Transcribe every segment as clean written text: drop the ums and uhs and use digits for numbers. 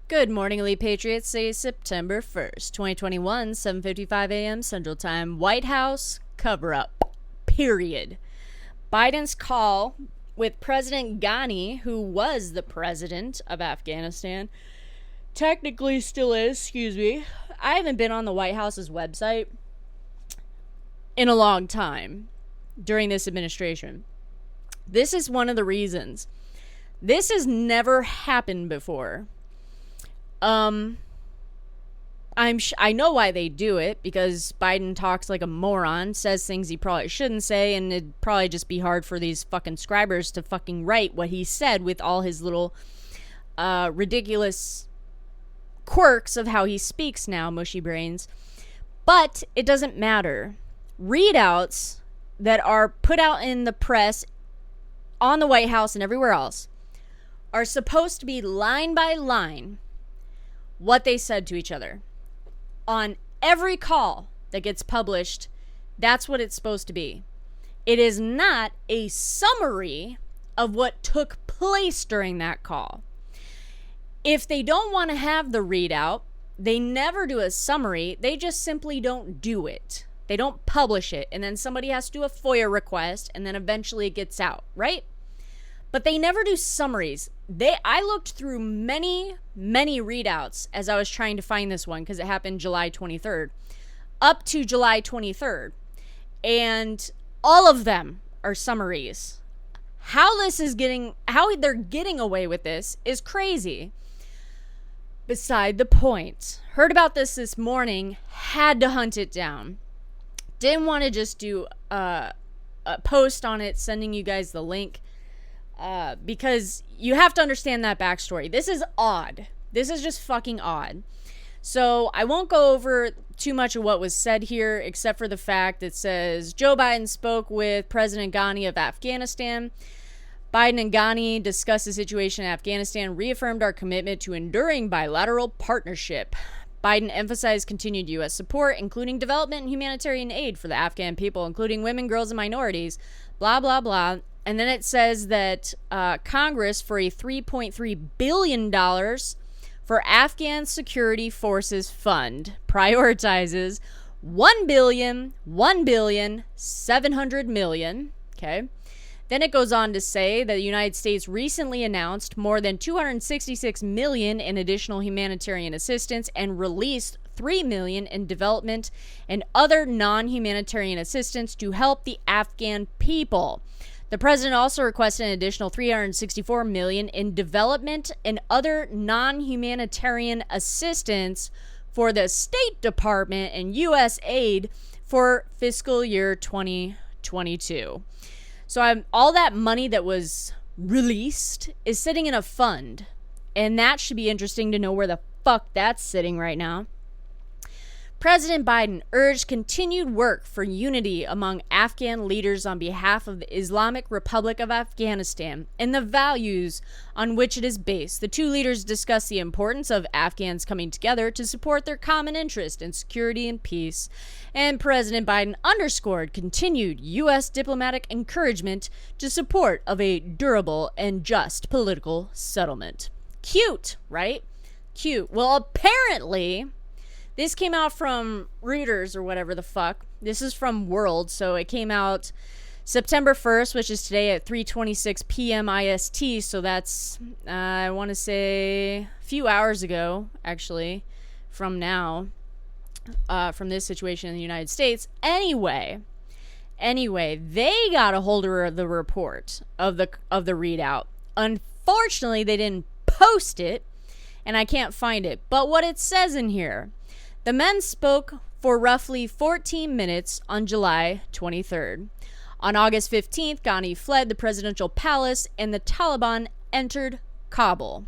Good morning, Elite Patriots. Today is September 1st, 2021, 7:55 a.m. Central Time. White House cover-up. Period. Biden's call with President Ghani, who was the president of Afghanistan, technically still is, I haven't been on the White House's website in a long time during this administration. This is one of the reasons. This has never happened before. I know why they do it, because Biden talks like a moron, says things he probably shouldn't say, and it'd probably just be hard for these fucking scribers to fucking write what he said with all his little ridiculous quirks of how he speaks now, mushy brains. But it doesn't matter. Readouts that are put out in the press, on the White House and everywhere else, are supposed to be line by line what they said to each other. On every call that gets published, that's what it's supposed to be. It is not a summary of what took place during that call. If they don't want to have the readout, they never do a summary. They just simply don't do it. They don't publish it, and then somebody has to do a FOIA request, and then eventually it gets out, right? But they never do summaries. I looked through many readouts as I was trying to find this one, because it happened July 23rd, up to July 23rd. And all of them are summaries. How they're getting away with this is crazy. Beside the point. Heard about this morning, had to hunt it down. Didn't want to just do a post on it, sending you guys the link. Because you have to understand that backstory. This is odd. This is just fucking odd. So I won't go over too much of what was said here, except for the fact that says Joe Biden spoke with President Ghani of Afghanistan. Biden and Ghani discussed the situation in Afghanistan, reaffirmed our commitment to enduring bilateral partnership. Biden emphasized continued U.S. support, including development and humanitarian aid for the Afghan people, including women, girls, and minorities. Blah, blah, blah. And then it says that Congress, for a $3.3 billion for Afghan Security Forces Fund, prioritizes $1,700 million. Okay. Then it goes on to say that the United States recently announced more than $266 million in additional humanitarian assistance and released $3 million in development and other non-humanitarian assistance to help the Afghan people. The president also requested an additional $364 million in development and other non-humanitarian assistance for the State Department and U.S. aid for fiscal year 2022. So all that money that was released is sitting in a fund, and that should be interesting to know where the fuck that's sitting right now. President Biden urged continued work for unity among Afghan leaders on behalf of the Islamic Republic of Afghanistan and the values on which it is based. The two leaders discussed the importance of Afghans coming together to support their common interest in security and peace. And President Biden underscored continued U.S. diplomatic encouragement to support of a durable and just political settlement. Cute, right? Cute. Well, apparently this came out from Reuters or whatever the fuck. This is from World, so it came out September 1st, which is today at 3:26 p.m. IST. So that's, I want to say, a few hours ago, actually, from now, from this situation in the United States. Anyway, they got a hold of the report of the readout. Unfortunately, they didn't post it, and I can't find it. But what it says in here: the men spoke for roughly 14 minutes on July 23rd. On August 15th, Ghani fled the presidential palace and the Taliban entered Kabul.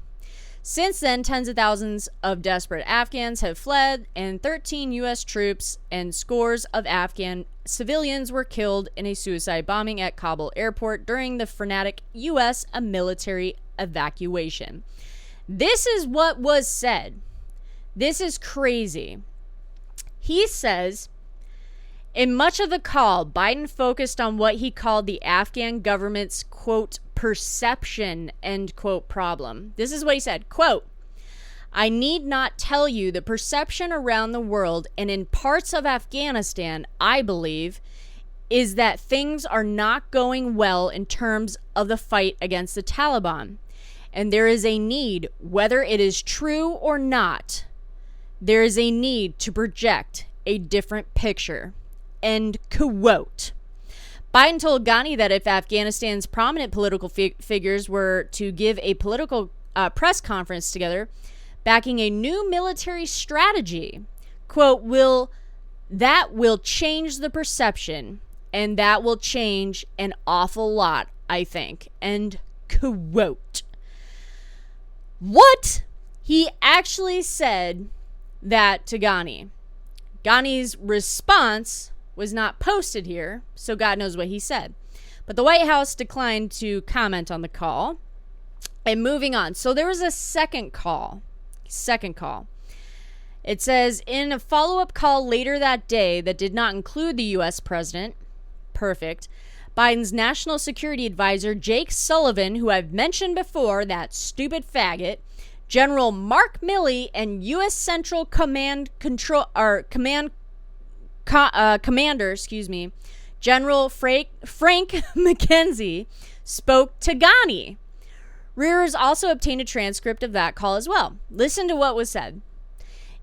Since then, tens of thousands of desperate Afghans have fled, and 13 U.S. troops and scores of Afghan civilians were killed in a suicide bombing at Kabul airport during the frenetic U.S. military evacuation. This is what was said. This is crazy. He says, in much of the call, Biden focused on what he called the Afghan government's, quote, perception, end quote, problem. This is what he said, quote, I need not tell you the perception around the world and in parts of Afghanistan, I believe, is that things are not going well in terms of the fight against the Taliban. And there is a need, whether it is true or not, there is a need to project a different picture. End quote. Biden told Ghani that if Afghanistan's prominent political figures were to give a political press conference together, backing a new military strategy, quote, that will change the perception, and that will change an awful lot, I think. End quote. What? He actually said that to Ghani. Ghani's response was not posted here, so God knows what he said. But the White House declined to comment on the call. And moving on. So there was a second call. It says, in a follow-up call later that day that did not include the U.S. president, perfect, Biden's national security advisor, Jake Sullivan, who I've mentioned before, that stupid faggot, General Mark Milley, and U.S. Central Commander, General Frank McKenzie, spoke to Ghani. Reuters also obtained a transcript of that call as well. Listen to what was said.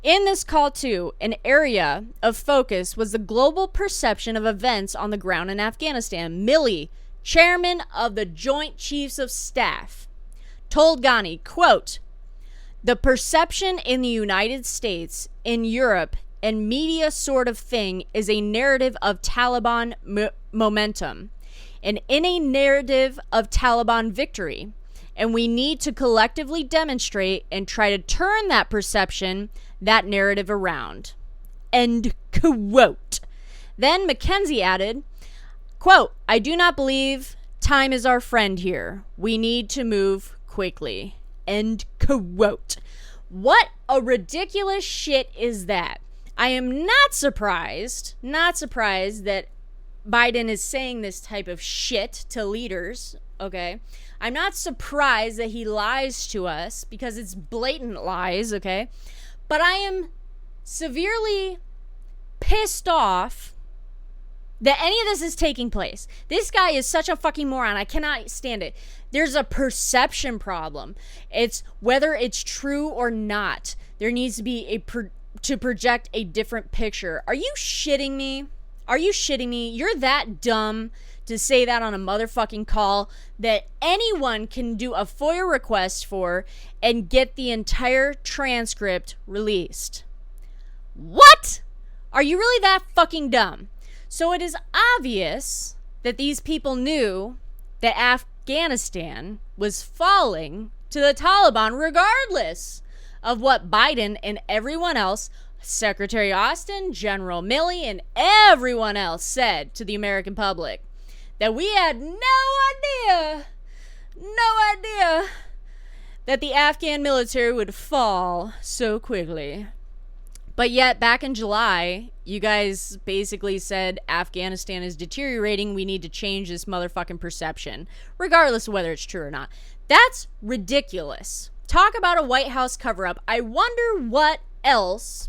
In this call, too, an area of focus was the global perception of events on the ground in Afghanistan. Milley, chairman of the Joint Chiefs of Staff, told Ghani, quote, the perception in the United States, in Europe, and media sort of thing is a narrative of Taliban momentum, and in a narrative of Taliban victory. And we need to collectively demonstrate and try to turn that perception, that narrative around. End quote. Then McKenzie added, quote, I do not believe time is our friend here. We need to move quickly. End quote. What a ridiculous shit is that? I am not surprised that Biden is saying this type of shit to leaders, okay? I'm not surprised that he lies to us because it's blatant lies, okay? But I am severely pissed off that any of this is taking place. This guy is such a fucking moron. I cannot stand it. There's a perception problem. It's whether it's true or not. There needs to be to project a different picture. Are you shitting me? Are you shitting me? You're that dumb to say that on a motherfucking call that anyone can do a FOIA request for and get the entire transcript released. What? Are you really that fucking dumb? So it is obvious that these people knew that Afghanistan was falling to the Taliban regardless of what Biden and everyone else, Secretary Austin, General Milley, and everyone else said to the American public. That we had no idea that the Afghan military would fall so quickly. But yet, back in July, you guys basically said Afghanistan is deteriorating. We need to change this motherfucking perception, regardless of whether it's true or not. That's ridiculous. Talk about a White House cover-up. I wonder what else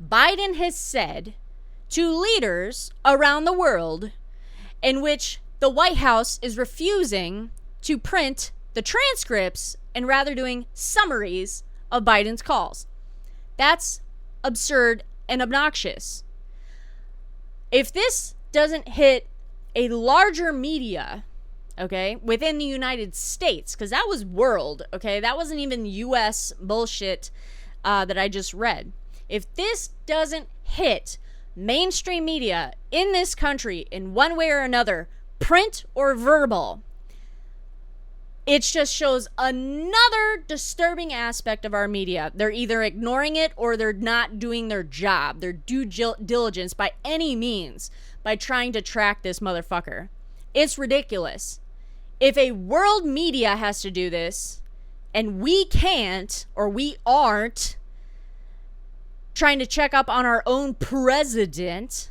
Biden has said to leaders around the world in which the White House is refusing to print the transcripts and rather doing summaries of Biden's calls. That's absurd and obnoxious. If this doesn't hit a larger media, okay, within the United States, because that was world, okay, that wasn't even U.S. bullshit that I just read. If this doesn't hit mainstream media in this country in one way or another, print or verbal, it just shows another disturbing aspect of our media. They're either ignoring it or they're not doing their job, their due diligence by any means, by trying to track this motherfucker. It's ridiculous. If a world media has to do this and we can't, or we aren't trying to check up on our own president,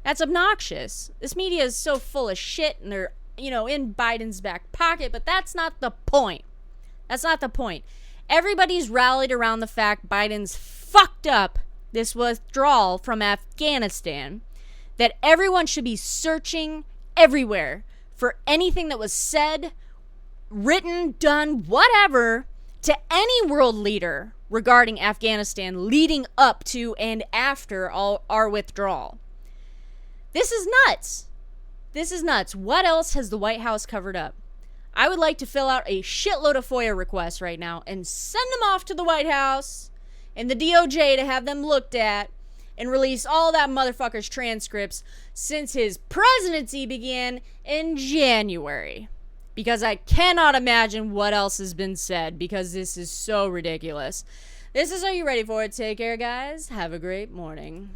that's obnoxious. This media is so full of shit and they're, in Biden's back pocket, but that's not the point. That's not the point. Everybody's rallied around the fact Biden's fucked up this withdrawal from Afghanistan, that everyone should be searching everywhere for anything that was said, written, done, whatever, to any world leader regarding Afghanistan leading up to and after our withdrawal. This is nuts. This is nuts. What else has the White House covered up? I would like to fill out a shitload of FOIA requests right now and send them off to the White House and the DOJ to have them looked at and release all that motherfucker's transcripts since his presidency began in January. Because I cannot imagine what else has been said, because this is so ridiculous. This is Are You Ready For It? Take care, guys. Have a great morning.